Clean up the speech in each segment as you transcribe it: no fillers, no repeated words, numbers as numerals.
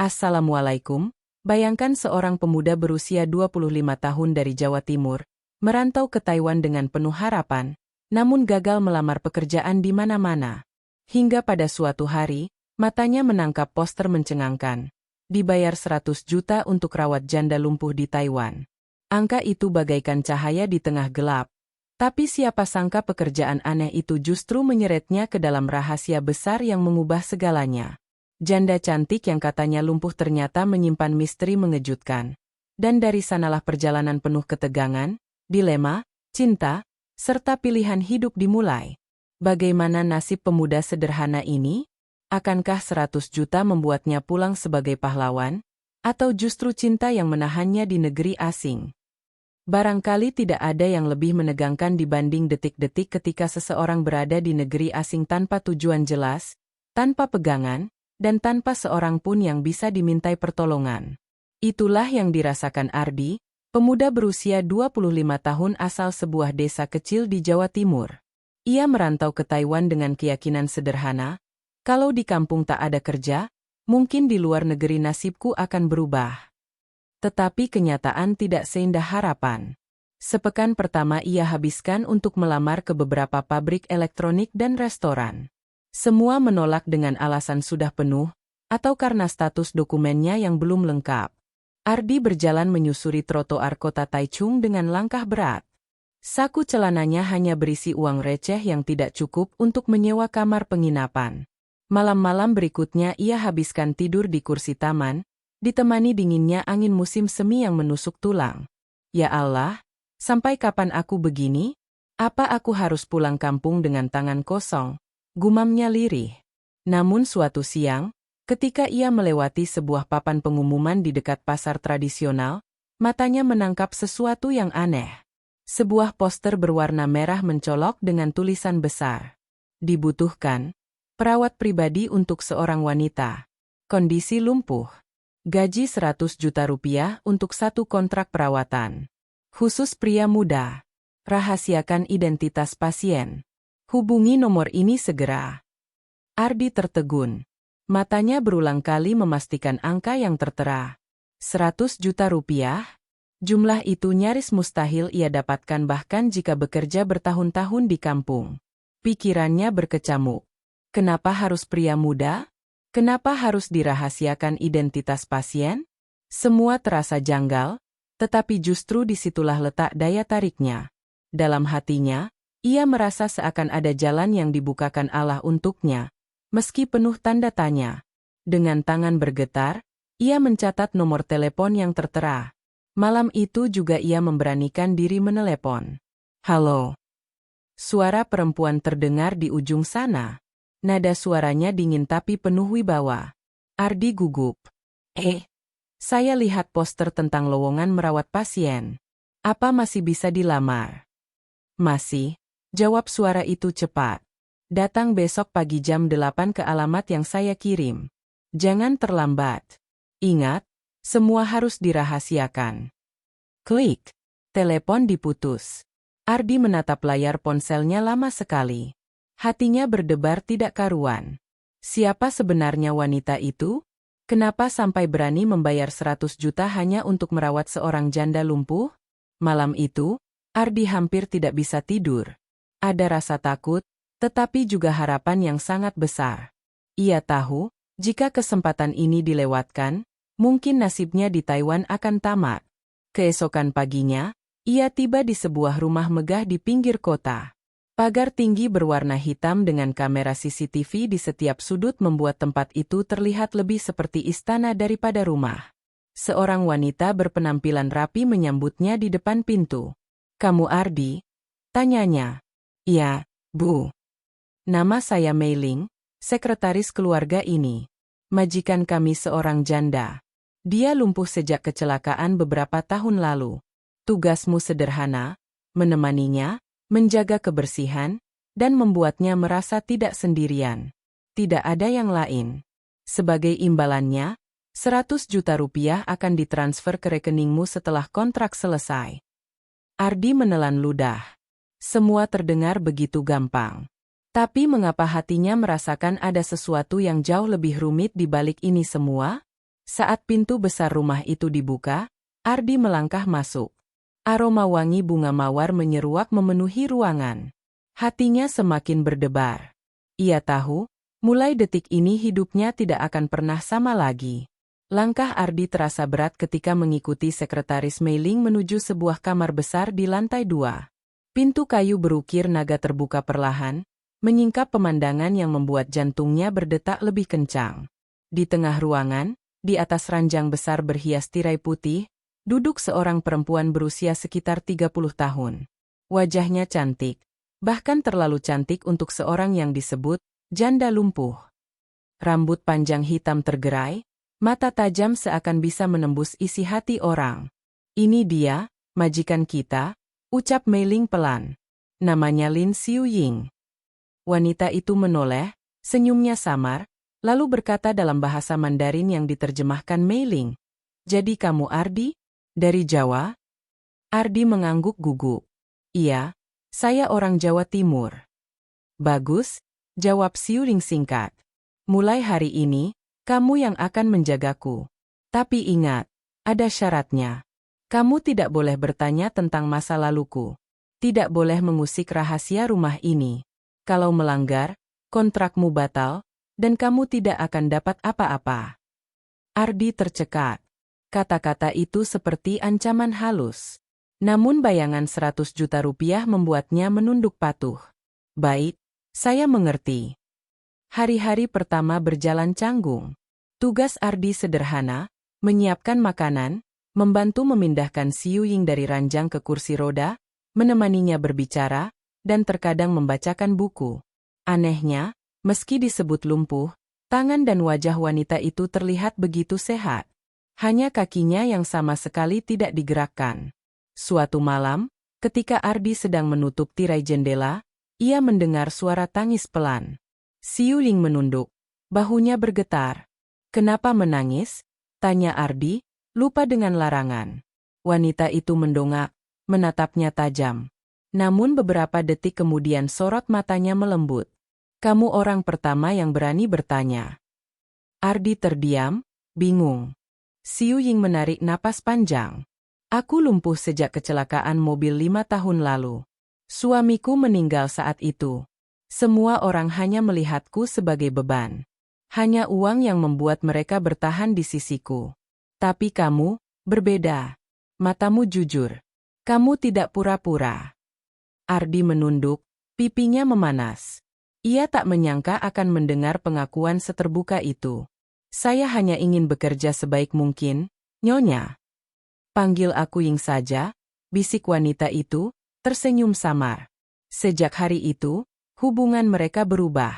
Assalamualaikum, bayangkan seorang pemuda berusia 25 tahun dari Jawa Timur, merantau ke Taiwan dengan penuh harapan, namun gagal melamar pekerjaan di mana-mana. Hingga pada suatu hari, matanya menangkap poster mencengangkan. Dibayar 100 juta untuk rawat janda lumpuh di Taiwan. Angka itu bagaikan cahaya di tengah gelap. Tapi siapa sangka pekerjaan aneh itu justru menyeretnya ke dalam rahasia besar yang mengubah segalanya. Janda cantik yang katanya lumpuh ternyata menyimpan misteri mengejutkan. Dan dari sanalah perjalanan penuh ketegangan, dilema, cinta, serta pilihan hidup dimulai. Bagaimana nasib pemuda sederhana ini? Akankah 100 juta membuatnya pulang sebagai pahlawan? Atau justru cinta yang menahannya di negeri asing? Barangkali tidak ada yang lebih menegangkan dibanding detik-detik ketika seseorang berada di negeri asing tanpa tujuan jelas, tanpa pegangan, dan tanpa seorang pun yang bisa dimintai pertolongan. Itulah yang dirasakan Ardi, pemuda berusia 25 tahun asal sebuah desa kecil di Jawa Timur. Ia merantau ke Taiwan dengan keyakinan sederhana, kalau di kampung tak ada kerja, mungkin di luar negeri nasibku akan berubah. Tetapi kenyataan tidak seindah harapan. Sepekan pertama ia habiskan untuk melamar ke beberapa pabrik elektronik dan restoran. Semua menolak dengan alasan sudah penuh, atau karena status dokumennya yang belum lengkap. Ardi berjalan menyusuri trotoar kota Taichung dengan langkah berat. Saku celananya hanya berisi uang receh yang tidak cukup untuk menyewa kamar penginapan. Malam-malam berikutnya ia habiskan tidur di kursi taman, ditemani dinginnya angin musim semi yang menusuk tulang. Ya Allah, sampai kapan aku begini? Apa aku harus pulang kampung dengan tangan kosong? Gumamnya lirih. Namun suatu siang, ketika ia melewati sebuah papan pengumuman di dekat pasar tradisional, matanya menangkap sesuatu yang aneh. Sebuah poster berwarna merah mencolok dengan tulisan besar. Dibutuhkan perawat pribadi untuk seorang wanita. Kondisi lumpuh. Gaji 100 juta rupiah untuk satu kontrak perawatan. Khusus pria muda. Rahasiakan identitas pasien. Hubungi nomor ini segera. Ardi tertegun. Matanya berulang kali memastikan angka yang tertera. 100 juta rupiah? Jumlah itu nyaris mustahil ia dapatkan bahkan jika bekerja bertahun-tahun di kampung. Pikirannya berkecamuk. Kenapa harus pria muda? Kenapa harus dirahasiakan identitas pasien? Semua terasa janggal, tetapi justru disitulah letak daya tariknya. Dalam hatinya, ia merasa seakan ada jalan yang dibukakan Allah untuknya, meski penuh tanda tanya. Dengan tangan bergetar, ia mencatat nomor telepon yang tertera. Malam itu juga ia memberanikan diri menelepon. Halo. Suara perempuan terdengar di ujung sana. Nada suaranya dingin tapi penuh wibawa. Ardi gugup. Saya lihat poster tentang lowongan merawat pasien. Apa masih bisa dilamar? Masih. Jawab suara itu cepat. Datang besok pagi jam 8 ke alamat yang saya kirim. Jangan terlambat. Ingat, semua harus dirahasiakan. Klik. Telepon diputus. Ardi menatap layar ponselnya lama sekali. Hatinya berdebar tidak karuan. Siapa sebenarnya wanita itu? Kenapa sampai berani membayar 100 juta hanya untuk merawat seorang janda lumpuh? Malam itu, Ardi hampir tidak bisa tidur. Ada rasa takut, tetapi juga harapan yang sangat besar. Ia tahu, jika kesempatan ini dilewatkan, mungkin nasibnya di Taiwan akan tamat. Keesokan paginya, ia tiba di sebuah rumah megah di pinggir kota. Pagar tinggi berwarna hitam dengan kamera CCTV di setiap sudut membuat tempat itu terlihat lebih seperti istana daripada rumah. Seorang wanita berpenampilan rapi menyambutnya di depan pintu. "Kamu Ardi?" tanyanya. "Ya, Bu. Nama saya Mei Ling, sekretaris keluarga ini. Majikan kami seorang janda. Dia lumpuh sejak kecelakaan beberapa tahun lalu. Tugasmu sederhana, menemaninya, menjaga kebersihan, dan membuatnya merasa tidak sendirian. Tidak ada yang lain. Sebagai imbalannya, 100 juta rupiah akan ditransfer ke rekeningmu setelah kontrak selesai." Ardi menelan ludah. Semua terdengar begitu gampang. Tapi mengapa hatinya merasakan ada sesuatu yang jauh lebih rumit di balik ini semua? Saat pintu besar rumah itu dibuka, Ardi melangkah masuk. Aroma wangi bunga mawar menyeruak memenuhi ruangan. Hatinya semakin berdebar. Ia tahu, mulai detik ini hidupnya tidak akan pernah sama lagi. Langkah Ardi terasa berat ketika mengikuti sekretaris Mei Ling menuju sebuah kamar besar di lantai 2. Pintu kayu berukir naga terbuka perlahan, menyingkap pemandangan yang membuat jantungnya berdetak lebih kencang. Di tengah ruangan, di atas ranjang besar berhias tirai putih, duduk seorang perempuan berusia sekitar 30 tahun. Wajahnya cantik, bahkan terlalu cantik untuk seorang yang disebut janda lumpuh. Rambut panjang hitam tergerai, mata tajam seakan bisa menembus isi hati orang. "Ini dia, majikan kita," ucap Mei Ling pelan. "Namanya Lin Xiu Ying." Wanita itu menoleh, senyumnya samar, lalu berkata dalam bahasa Mandarin yang diterjemahkan Mei Ling. "Jadi kamu Ardi? Dari Jawa?" Ardi mengangguk gugup. "Iya, saya orang Jawa Timur." "Bagus," jawab Xiu Ying singkat. "Mulai hari ini, kamu yang akan menjagaku. Tapi ingat, ada syaratnya. Kamu tidak boleh bertanya tentang masa laluku. Tidak boleh mengusik rahasia rumah ini. Kalau melanggar, kontrakmu batal, dan kamu tidak akan dapat apa-apa." Ardi tercekat. Kata-kata itu seperti ancaman halus. Namun bayangan 100 juta rupiah membuatnya menunduk patuh. "Baik, saya mengerti." Hari-hari pertama berjalan canggung. Tugas Ardi sederhana, menyiapkan makanan, membantu memindahkan Xiu Ying dari ranjang ke kursi roda, menemaninya berbicara, dan terkadang membacakan buku. Anehnya, meski disebut lumpuh, tangan dan wajah wanita itu terlihat begitu sehat. Hanya kakinya yang sama sekali tidak digerakkan. Suatu malam, ketika Ardi sedang menutup tirai jendela, ia mendengar suara tangis pelan. Xiu Ying menunduk, bahunya bergetar. "Kenapa menangis?" tanya Ardi, lupa dengan larangan. Wanita itu mendongak, menatapnya tajam. Namun beberapa detik kemudian sorot matanya melembut. "Kamu orang pertama yang berani bertanya." Ardi terdiam, bingung. Xiu Ying menarik napas panjang. "Aku lumpuh sejak kecelakaan mobil 5 tahun lalu. Suamiku meninggal saat itu. Semua orang hanya melihatku sebagai beban. Hanya uang yang membuat mereka bertahan di sisiku. Tapi kamu, berbeda. Matamu jujur. Kamu tidak pura-pura." Ardi menunduk, pipinya memanas. Ia tak menyangka akan mendengar pengakuan seterbuka itu. "Saya hanya ingin bekerja sebaik mungkin, Nyonya." "Panggil aku Ying saja," bisik wanita itu, tersenyum samar. Sejak hari itu, hubungan mereka berubah.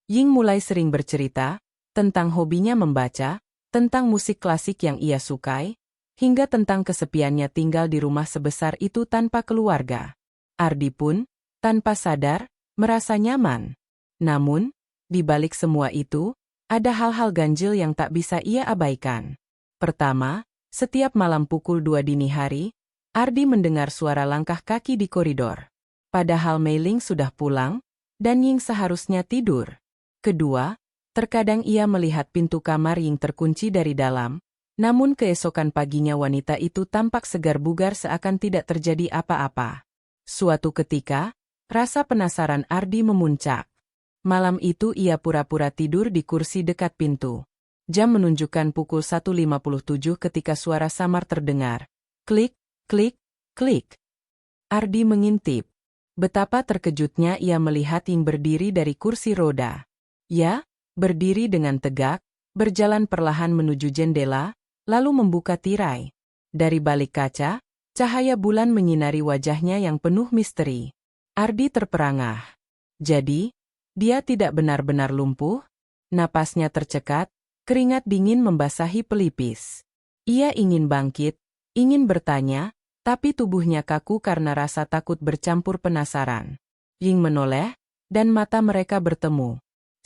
Ying mulai sering bercerita tentang hobinya membaca, tentang musik klasik yang ia sukai, hingga tentang kesepiannya tinggal di rumah sebesar itu tanpa keluarga. Ardi pun, tanpa sadar, merasa nyaman. Namun, di balik semua itu, ada hal-hal ganjil yang tak bisa ia abaikan. Pertama, setiap malam pukul 2 dini hari, Ardi mendengar suara langkah kaki di koridor. Padahal Mei Ling sudah pulang, dan Ying seharusnya tidur. Kedua, terkadang ia melihat pintu kamar Ying terkunci dari dalam, namun keesokan paginya wanita itu tampak segar bugar seakan tidak terjadi apa-apa. Suatu ketika, rasa penasaran Ardi memuncak. Malam itu ia pura-pura tidur di kursi dekat pintu. Jam menunjukkan pukul 1.57 ketika suara samar terdengar. Klik, klik, klik. Ardi mengintip. Betapa terkejutnya ia melihat Ying berdiri dari kursi roda. Ya, berdiri dengan tegak, berjalan perlahan menuju jendela, lalu membuka tirai. Dari balik kaca, cahaya bulan menyinari wajahnya yang penuh misteri. Ardi terperangah. Jadi, dia tidak benar-benar lumpuh? Napasnya tercekat, keringat dingin membasahi pelipis. Ia ingin bangkit, ingin bertanya, tapi tubuhnya kaku karena rasa takut bercampur penasaran. Ying menoleh, dan mata mereka bertemu.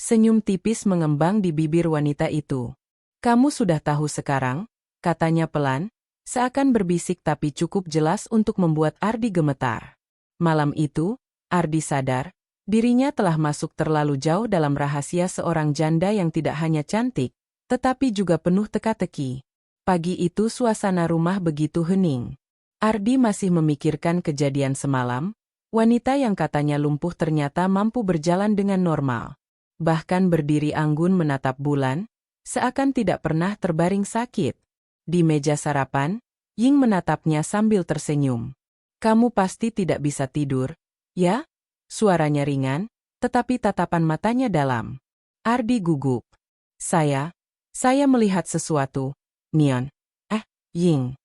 Senyum tipis mengembang di bibir wanita itu. "Kamu sudah tahu sekarang," katanya pelan, seakan berbisik tapi cukup jelas untuk membuat Ardi gemetar. Malam itu, Ardi sadar, dirinya telah masuk terlalu jauh dalam rahasia seorang janda yang tidak hanya cantik, tetapi juga penuh teka-teki. Pagi itu suasana rumah begitu hening. Ardi masih memikirkan kejadian semalam. Wanita yang katanya lumpuh ternyata mampu berjalan dengan normal. Bahkan berdiri anggun menatap bulan, seakan tidak pernah terbaring sakit. Di meja sarapan, Ying menatapnya sambil tersenyum. "Kamu pasti tidak bisa tidur, ya?" Suaranya ringan, tetapi tatapan matanya dalam. Ardi gugup. Saya melihat sesuatu, Nion." Ying."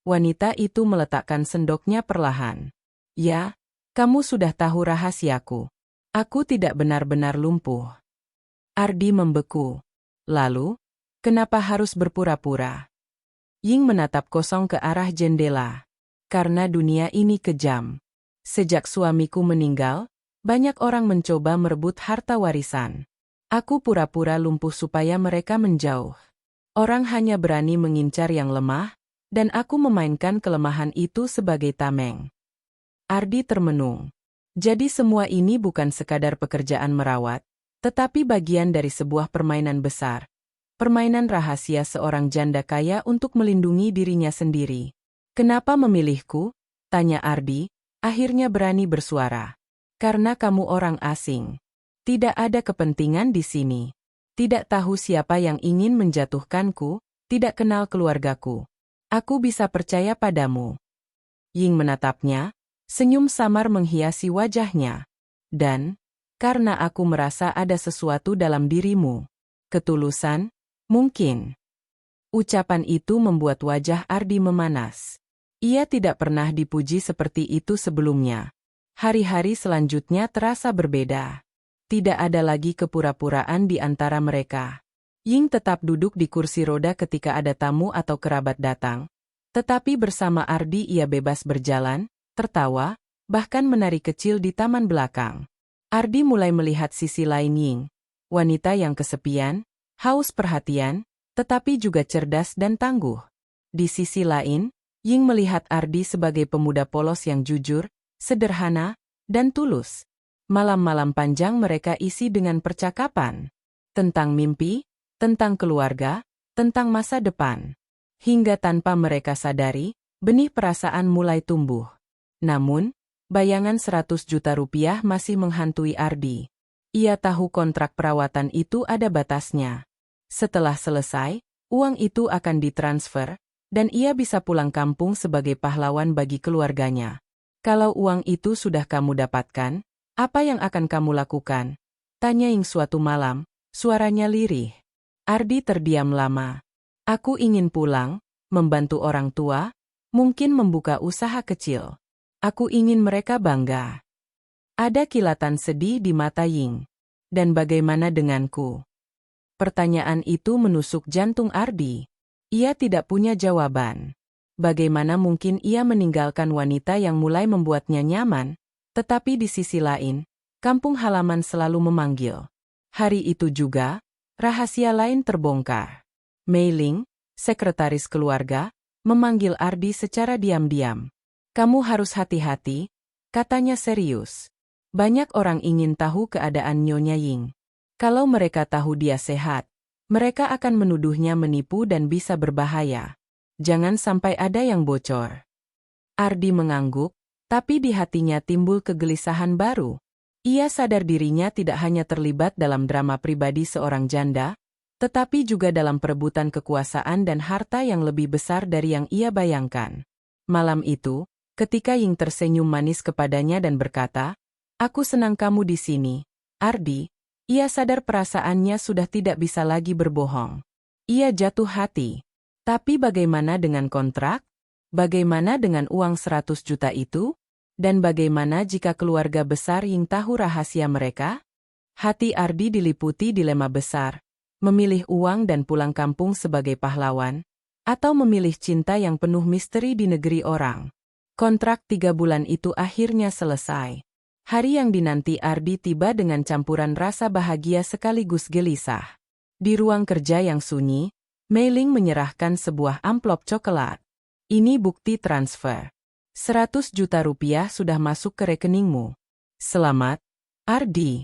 Wanita itu meletakkan sendoknya perlahan. "Ya, kamu sudah tahu rahasiaku. Aku tidak benar-benar lumpuh." Ardi membeku. "Lalu, kenapa harus berpura-pura?" Ying menatap kosong ke arah jendela. "Karena dunia ini kejam. Sejak suamiku meninggal, banyak orang mencoba merebut harta warisan. Aku pura-pura lumpuh supaya mereka menjauh. Orang hanya berani mengincar yang lemah, dan aku memainkan kelemahan itu sebagai tameng." Ardi termenung. Jadi semua ini bukan sekadar pekerjaan merawat, tetapi bagian dari sebuah permainan besar. Permainan rahasia seorang janda kaya untuk melindungi dirinya sendiri. "Kenapa memilihku?" tanya Ardi, akhirnya berani bersuara. "Karena kamu orang asing. Tidak ada kepentingan di sini. Tidak tahu siapa yang ingin menjatuhkanku, tidak kenal keluargaku. Aku bisa percaya padamu." Ying menatapnya, senyum samar menghiasi wajahnya. "Dan, karena aku merasa ada sesuatu dalam dirimu. Ketulusan, mungkin." Ucapan itu membuat wajah Ardi memanas. Ia tidak pernah dipuji seperti itu sebelumnya. Hari-hari selanjutnya terasa berbeda. Tidak ada lagi kepura-puraan di antara mereka. Ying tetap duduk di kursi roda ketika ada tamu atau kerabat datang. Tetapi bersama Ardi ia bebas berjalan, tertawa, bahkan menari kecil di taman belakang. Ardi mulai melihat sisi lain Ying. Wanita yang kesepian, haus perhatian, tetapi juga cerdas dan tangguh. Di sisi lain, Ying melihat Ardi sebagai pemuda polos yang jujur, sederhana, dan tulus. Malam-malam panjang mereka isi dengan percakapan. Tentang mimpi, tentang keluarga, tentang masa depan. Hingga tanpa mereka sadari, benih perasaan mulai tumbuh. Namun, bayangan 100 juta rupiah masih menghantui Ardi. Ia tahu kontrak perawatan itu ada batasnya. Setelah selesai, uang itu akan ditransfer, dan ia bisa pulang kampung sebagai pahlawan bagi keluarganya. "Kalau uang itu sudah kamu dapatkan, apa yang akan kamu lakukan?" tanya Ying suatu malam, suaranya lirih. Ardi terdiam lama. "Aku ingin pulang, membantu orang tua, mungkin membuka usaha kecil. Aku ingin mereka bangga." Ada kilatan sedih di mata Ying. "Dan bagaimana denganku?" Pertanyaan itu menusuk jantung Ardi. Ia tidak punya jawaban. Bagaimana mungkin ia meninggalkan wanita yang mulai membuatnya nyaman? Tetapi di sisi lain, kampung halaman selalu memanggil. Hari itu juga, rahasia lain terbongkar. Mei Ling, sekretaris keluarga, memanggil Ardi secara diam-diam. "Kamu harus hati-hati," katanya serius. "Banyak orang ingin tahu keadaan Nyonya Ying. Kalau mereka tahu dia sehat, mereka akan menuduhnya menipu dan bisa berbahaya. Jangan sampai ada yang bocor." Ardi mengangguk, tapi di hatinya timbul kegelisahan baru. Ia sadar dirinya tidak hanya terlibat dalam drama pribadi seorang janda, tetapi juga dalam perebutan kekuasaan dan harta yang lebih besar dari yang ia bayangkan. Malam itu, ketika Ying tersenyum manis kepadanya dan berkata, "Aku senang kamu di sini, Ardi," ia sadar perasaannya sudah tidak bisa lagi berbohong. Ia jatuh hati. Tapi bagaimana dengan kontrak? Bagaimana dengan uang 100 juta itu? Dan bagaimana jika keluarga besar Ying tahu rahasia mereka? Hati Ardi diliputi dilema besar. Memilih uang dan pulang kampung sebagai pahlawan, atau memilih cinta yang penuh misteri di negeri orang. Kontrak 3 bulan itu akhirnya selesai. Hari yang dinanti Ardi tiba dengan campuran rasa bahagia sekaligus gelisah. Di ruang kerja yang sunyi, Mei Ling menyerahkan sebuah amplop coklat. "Ini bukti transfer. 100 juta rupiah sudah masuk ke rekeningmu. Selamat, Ardi."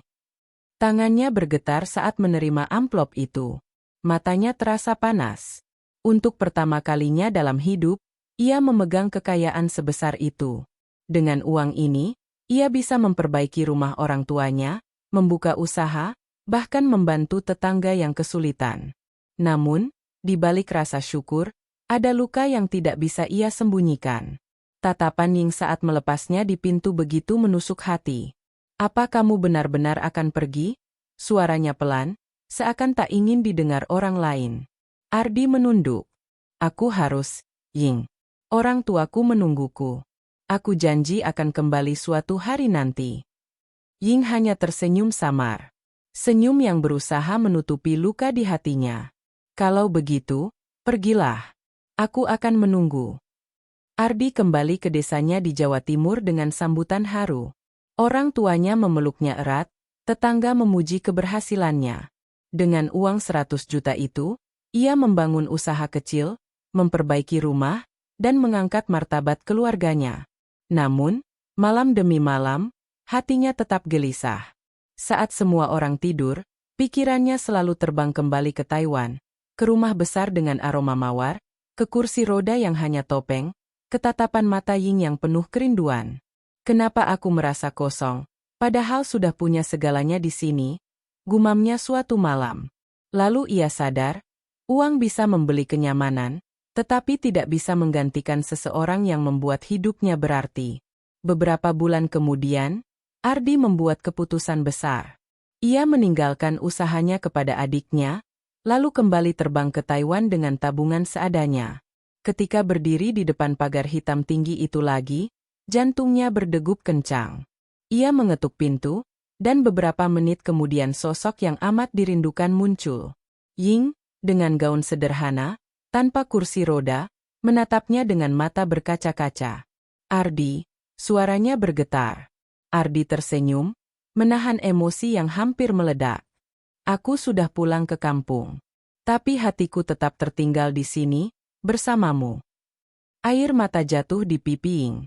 Tangannya bergetar saat menerima amplop itu. Matanya terasa panas. Untuk pertama kalinya dalam hidup, ia memegang kekayaan sebesar itu. Dengan uang ini, ia bisa memperbaiki rumah orang tuanya, membuka usaha, bahkan membantu tetangga yang kesulitan. Namun, di balik rasa syukur, ada luka yang tidak bisa ia sembunyikan. Tatapan Ying saat melepasnya di pintu begitu menusuk hati. "Apa kamu benar-benar akan pergi?" Suaranya pelan, seakan tak ingin didengar orang lain. Ardi menunduk. "Aku harus, Ying. Orang tuaku menungguku. Aku janji akan kembali suatu hari nanti." Ying hanya tersenyum samar. Senyum yang berusaha menutupi luka di hatinya. "Kalau begitu, pergilah. Aku akan menunggu." Ardi kembali ke desanya di Jawa Timur dengan sambutan haru. Orang tuanya memeluknya erat, tetangga memuji keberhasilannya. Dengan uang 100 juta itu, ia membangun usaha kecil, memperbaiki rumah, dan mengangkat martabat keluarganya. Namun, malam demi malam, hatinya tetap gelisah. Saat semua orang tidur, pikirannya selalu terbang kembali ke Taiwan, ke rumah besar dengan aroma mawar, ke kursi roda yang hanya topeng, ke tatapan mata Ying yang penuh kerinduan. "Kenapa aku merasa kosong, padahal sudah punya segalanya di sini?" gumamnya suatu malam. Lalu ia sadar, uang bisa membeli kenyamanan, tetapi tidak bisa menggantikan seseorang yang membuat hidupnya berarti. Beberapa bulan kemudian, Ardi membuat keputusan besar. Ia meninggalkan usahanya kepada adiknya, lalu kembali terbang ke Taiwan dengan tabungan seadanya. Ketika berdiri di depan pagar hitam tinggi itu lagi, jantungnya berdegup kencang. Ia mengetuk pintu, dan beberapa menit kemudian sosok yang amat dirindukan muncul. Ying, dengan gaun sederhana, tanpa kursi roda, menatapnya dengan mata berkaca-kaca. "Ardi," suaranya bergetar. Ardi tersenyum, menahan emosi yang hampir meledak. "Aku sudah pulang ke kampung. Tapi hatiku tetap tertinggal di sini, bersamamu." Air mata jatuh di pipi Ying.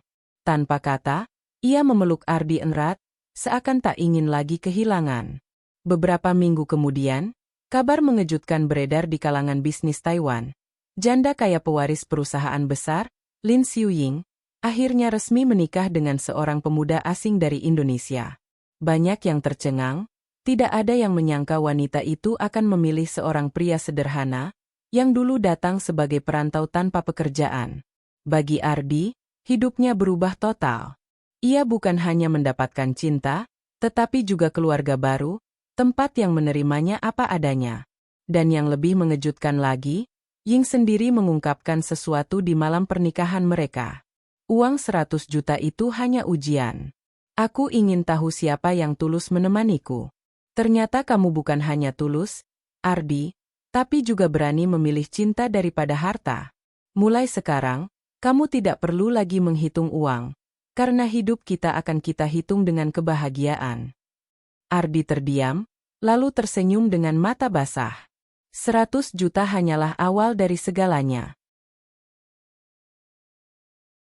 Tanpa kata, ia memeluk Ardi erat, seakan tak ingin lagi kehilangan. Beberapa minggu kemudian, kabar mengejutkan beredar di kalangan bisnis Taiwan. Janda kaya pewaris perusahaan besar, Lin Xiuying, akhirnya resmi menikah dengan seorang pemuda asing dari Indonesia. Banyak yang tercengang, tidak ada yang menyangka wanita itu akan memilih seorang pria sederhana, yang dulu datang sebagai perantau tanpa pekerjaan. Bagi Ardi, hidupnya berubah total. Ia bukan hanya mendapatkan cinta, tetapi juga keluarga baru, tempat yang menerimanya apa adanya. Dan yang lebih mengejutkan lagi, Ying sendiri mengungkapkan sesuatu di malam pernikahan mereka. "Uang 100 juta itu hanya ujian. Aku ingin tahu siapa yang tulus menemaniku. Ternyata kamu bukan hanya tulus, Ardi, tapi juga berani memilih cinta daripada harta. Mulai sekarang, kamu tidak perlu lagi menghitung uang, karena hidup kita akan kita hitung dengan kebahagiaan." Ardi terdiam, lalu tersenyum dengan mata basah. 100 juta hanyalah awal dari segalanya.